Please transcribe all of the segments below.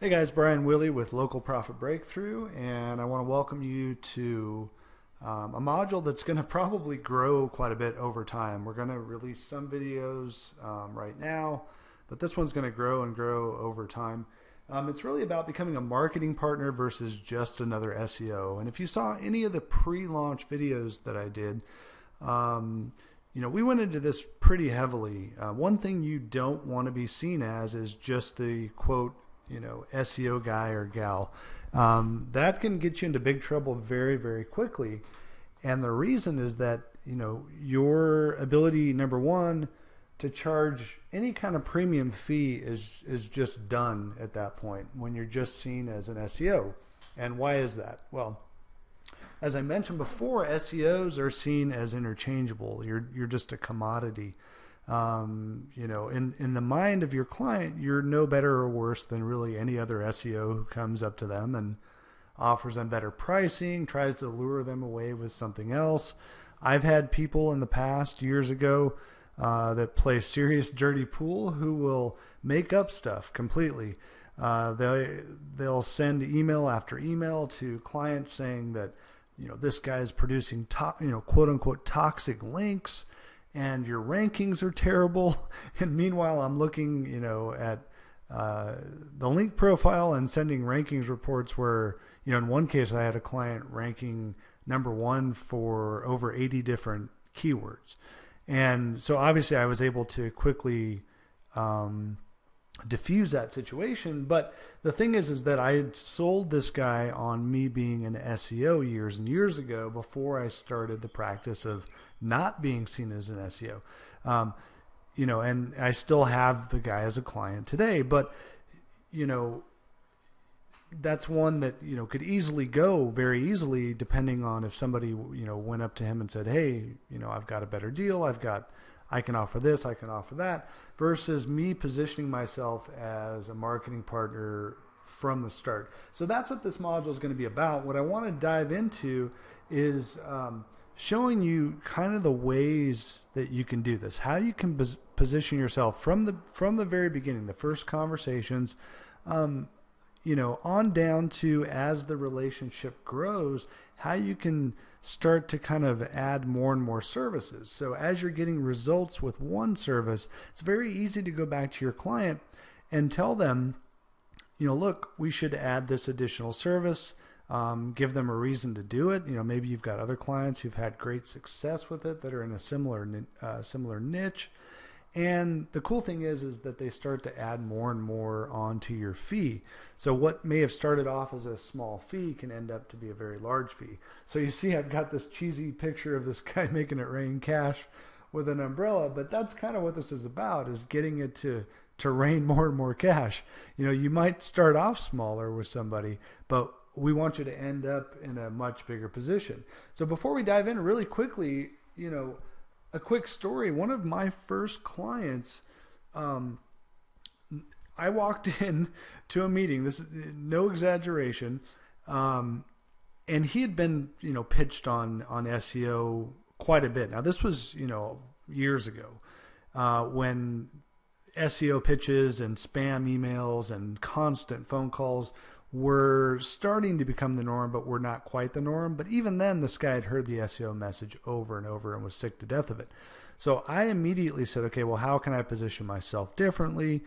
Hey guys, Brian Willey with Local Profit Breakthrough, and I want to welcome you to a module that's going to probably grow quite a bit over time. We're going to release some videos right now, but this one's going to grow and grow over time. It's really about becoming a marketing partner versus just another SEO. And if you saw any of the pre-launch videos that I did, we went into this pretty heavily. One thing you don't want to be seen as is just the quote, SEO guy or gal. That can get you into big trouble very, very quickly. And the reason is that, your ability, number one, to charge any kind of premium fee is just done at that point when you're just seen as an SEO. And why is that? Well, as I mentioned before, SEOs are seen as interchangeable. You're just a commodity. In the mind of your client, you're no better or worse than really any other SEO who comes up to them and offers them better pricing, tries to lure them away with something else. I've had people in the past, years ago, that play serious dirty pool who will make up stuff completely. They'll send email after email to clients saying that this guy is producing quote unquote toxic links and your rankings are terrible. And meanwhile, I'm looking, at the link profile and sending rankings reports where, in one case I had a client ranking number one for over 80 different keywords. And so obviously I was able to quickly diffuse that situation. But the thing is that I had sold this guy on me being an SEO years and years ago before I started the practice of not being seen as an SEO. And I still have the guy as a client today, but, that's one that, could easily go very easily depending on if somebody, went up to him and said, hey, I've got a better deal. I can offer this, I can offer that, versus me positioning myself as a marketing partner from the start. So that's what this module is going to be about. What I want to dive into is showing you kind of the ways that you can do this, how you can position yourself from the very beginning, the first conversations, on down to as the relationship grows, how you can start to kind of add more and more services. So as you're getting results with one service, it's very easy to go back to your client and tell them, look, we should add this additional service. Give them a reason to do it. Maybe you've got other clients who've had great success with it that are in a similar niche. And the cool thing is that they start to add more and more onto your fee. So what may have started off as a small fee can end up to be a very large fee. So you see, I've got this cheesy picture of this guy making it rain cash with an umbrella, but that's kind of what this is about, is getting it to rain more and more cash. You might start off smaller with somebody, but we want you to end up in a much bigger position. So before we dive in really quickly, a quick story. One of my first clients, I walked in to a meeting. This is no exaggeration. And he had been, pitched on SEO quite a bit. Now this was, years ago, when SEO pitches and spam emails and constant phone calls were starting to become the norm, but were not quite the norm. But even then, this guy had heard the SEO message over and over and was sick to death of it. So I immediately said, okay, well, how can I position myself differently?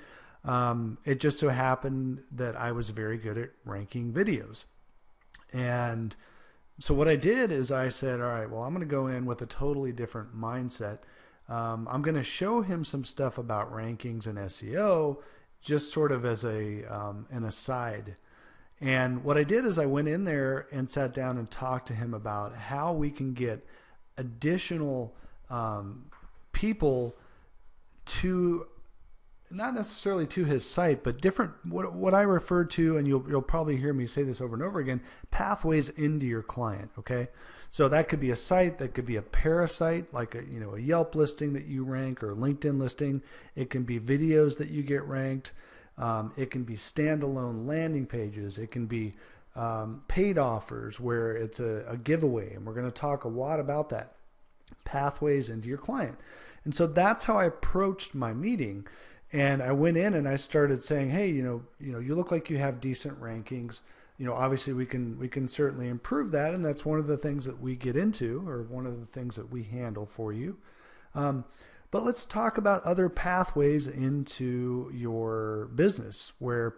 It just so happened that I was very good at ranking videos. And so what I did is I said, all right, well, I'm going to go in with a totally different mindset. I'm going to show him some stuff about rankings and SEO, just sort of as an aside. And what I did is I went in there and sat down and talked to him about how we can get additional people to, not necessarily to his site, but different, what I refer to, and you'll probably hear me say this over and over again, pathways into your client. Okay. So that could be a site, that could be a parasite, like a Yelp listing that you rank, or a LinkedIn listing. It can be videos that you get ranked. It can be standalone landing pages. It can be paid offers where it's a giveaway, and we're going to talk a lot about that. Pathways into your client. And so that's how I approached my meeting. And I went in and I started saying, hey, you look like you have decent rankings. Obviously we can certainly improve that, and that's one of the things that we get into, or one of the things that we handle for you. But let's talk about other pathways into your business where,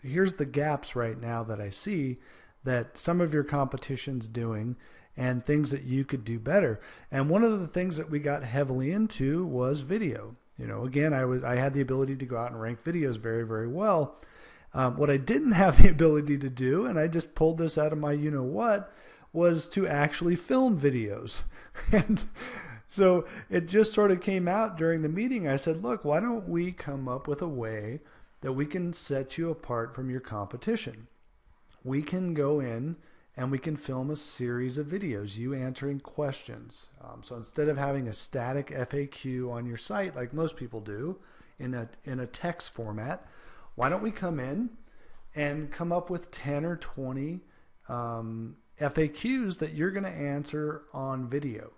here's the gaps right now that I see that some of your competition's doing, and things that you could do better. And one of the things that we got heavily into was video. Again, I had the ability to go out and rank videos very, very well. What I didn't have the ability to do, and I just pulled this out of my what, was to actually film videos. And so it just sort of came out during the meeting. I said, look, why don't we come up with a way that we can set you apart from your competition? We can go in and we can film a series of videos, you answering questions. So instead of having a static FAQ on your site like most people do in a text format, why don't we come in and come up with 10 or 20 FAQs that you're going to answer on video?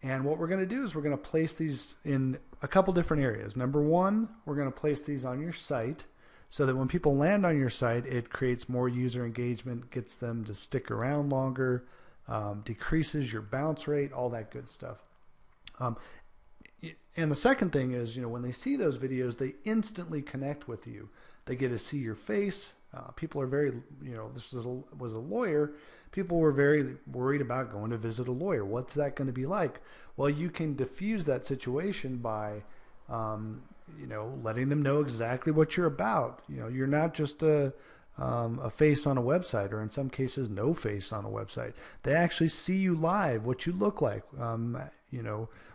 And what we're going to do is we're going to place these in a couple different areas. Number one, we're going to place these on your site so that when people land on your site, it creates more user engagement, gets them to stick around longer, decreases your bounce rate, all that good stuff. And the second thing is, when they see those videos, they instantly connect with you. They get to see your face. People are very, this was a lawyer. People were very worried about going to visit a lawyer. What's that going to be like? Well, you can diffuse that situation by, letting them know exactly what you're about. You're not just a face on a website, or in some cases, no face on a website. They actually see you live, what you look like,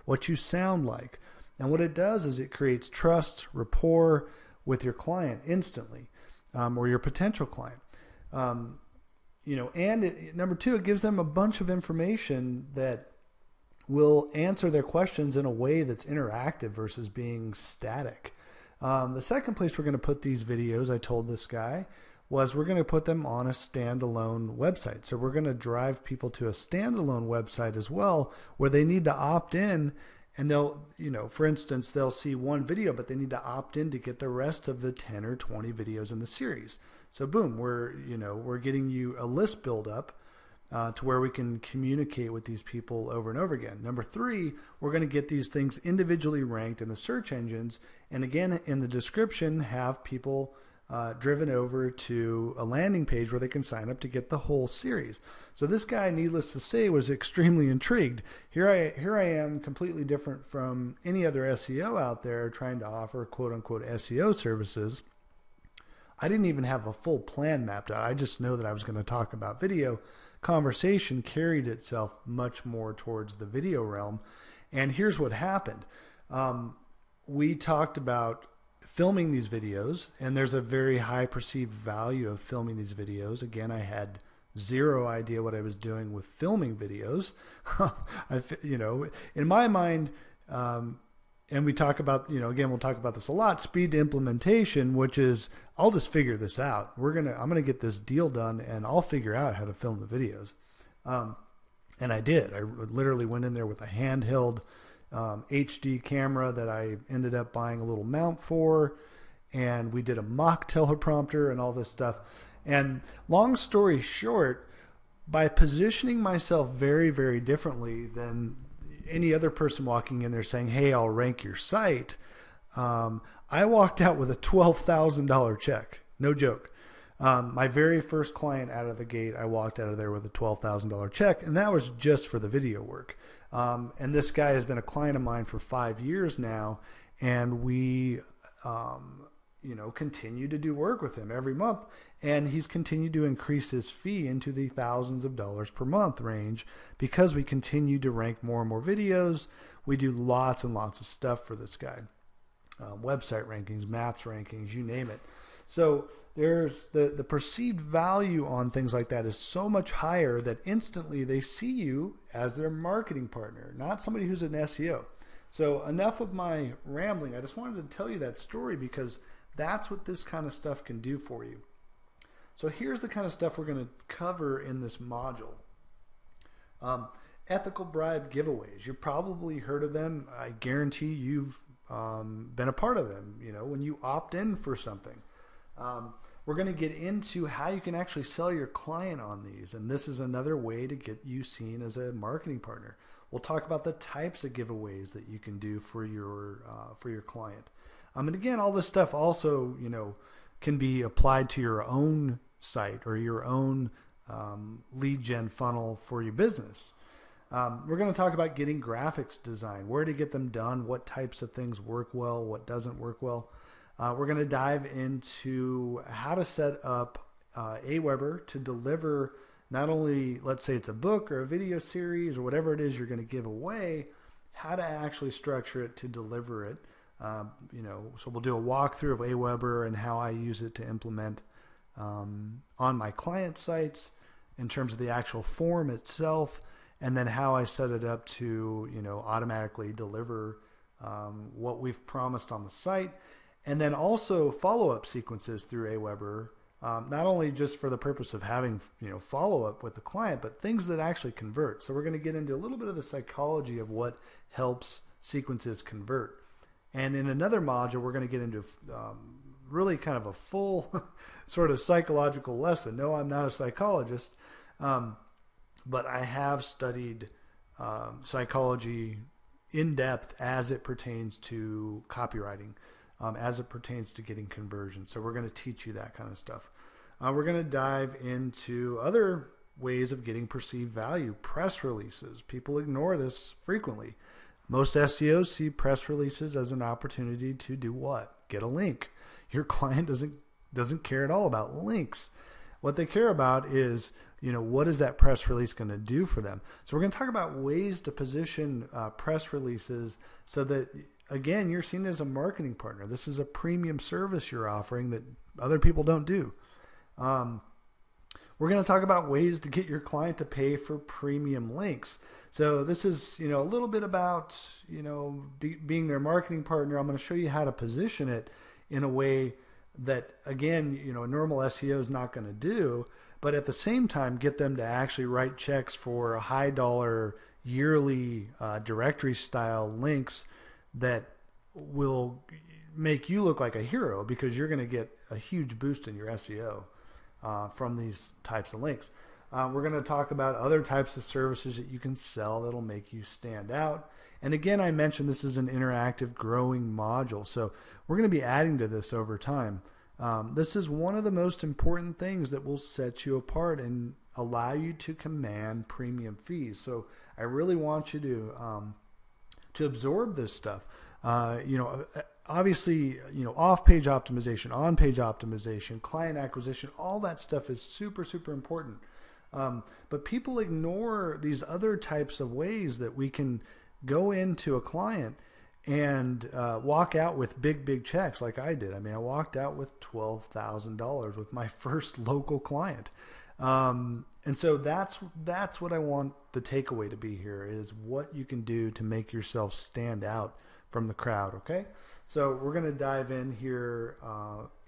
what you sound like. And what it does is it creates trust, rapport with your client instantly, or your potential client. Number two, it gives them a bunch of information that will answer their questions in a way that's interactive versus being static. The second place we're going to put these videos, I told this guy, was we're going to put them on a standalone website. So we're going to drive people to a standalone website as well, where they need to opt in, and they'll, for instance, they'll see one video, but they need to opt in to get the rest of the 10 or 20 videos in the series. So boom, we're getting you a list build up to where we can communicate with these people over and over again. Number three, we're going to get these things individually ranked in the search engines. And again, in the description, have people driven over to a landing page where they can sign up to get the whole series. So this guy, needless to say, was extremely intrigued. Here I am, completely different from any other SEO out there trying to offer quote unquote SEO services. I didn't even have a full plan mapped out. I just know that I was going to talk about video. Conversation carried itself much more towards the video realm. And here's what happened. We talked about filming these videos, and there's a very high perceived value of filming these videos. Again, I had zero idea what I was doing with filming videos. In my mind, and we talk about, again, we'll talk about this a lot, speed to implementation, which is, I'll just figure this out. I'm going to get this deal done, and I'll figure out how to film the videos. And I did. I literally went in there with a handheld HD camera that I ended up buying a little mount for, and we did a mock teleprompter and all this stuff. And long story short, by positioning myself very, very differently than any other person walking in there saying, hey, I'll rank your site, I walked out with a $12,000 check. No joke. My very first client out of the gate, I walked out of there with a $12,000 check, and that was just for the video work. And this guy has been a client of mine for 5 years now, and we continue to do work with him every month, and he's continued to increase his fee into the thousands of dollars per month range because we continue to rank more and more videos. We do lots and lots of stuff for this guy. Website rankings, maps rankings, you name it. So there's the perceived value on things like that is so much higher that instantly they see you as their marketing partner, not somebody who's an SEO. So enough of my rambling. I just wanted to tell you that story because that's what this kind of stuff can do for you. So here's the kind of stuff we're going to cover in this module. Ethical bribe giveaways. You've probably heard of them. I guarantee you've been a part of them, when you opt in for something. We're going to get into how you can actually sell your client on these. And this is another way to get you seen as a marketing partner. We'll talk about the types of giveaways that you can do for your client. And again, all this stuff also, can be applied to your own site or your own lead gen funnel for your business. We're going to talk about getting graphics designed, where to get them done, what types of things work well, what doesn't work well. We're going to dive into how to set up Aweber to deliver not only, let's say it's a book or a video series or whatever it is you're going to give away, how to actually structure it to deliver it. So we'll do a walkthrough of Aweber and how I use it to implement on my client sites in terms of the actual form itself, and then how I set it up to, automatically deliver what we've promised on the site. And then also follow-up sequences through Aweber, not only just for the purpose of having, follow-up with the client, but things that actually convert. So we're going to get into a little bit of the psychology of what helps sequences convert. And in another module, we're going to get into really kind of a full sort of psychological lesson. No, I'm not a psychologist, but I have studied psychology in depth as it pertains to copywriting. As it pertains to getting conversion. So we're going to teach you that kind of stuff. We're going to dive into other ways of getting perceived value. Press releases. People ignore this frequently. Most SEOs see press releases as an opportunity to do what? Get a link. Your client doesn't care at all about links. What they care about is, what is that press release going to do for them? So we're going to talk about ways to position press releases so that, again, you're seen as a marketing partner. This is a premium service you're offering that other people don't do. We're going to talk about ways to get your client to pay for premium links. So this is, a little bit about, being their marketing partner. I'm going to show you how to position it in a way that, again, a normal SEO is not going to do, but at the same time, get them to actually write checks for high dollar yearly directory style links that will make you look like a hero because you're going to get a huge boost in your SEO from these types of links. We're going to talk about other types of services that you can sell that'll make you stand out. And again, I mentioned this is an interactive growing module. So we're going to be adding to this over time. This is one of the most important things that will set you apart and allow you to command premium fees. So I really want you to absorb this stuff. Obviously, off-page optimization, on-page optimization, client acquisition, all that stuff is super, super important. But people ignore these other types of ways that we can go into a client and walk out with big checks like I did. I mean, I walked out with $12,000 with my first local client. And so that's what I want the takeaway to be here is what you can do to make yourself stand out from the crowd. Okay. So we're going to dive in here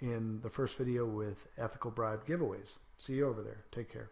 in the first video with ethical bribe giveaways. See you over there. Take care.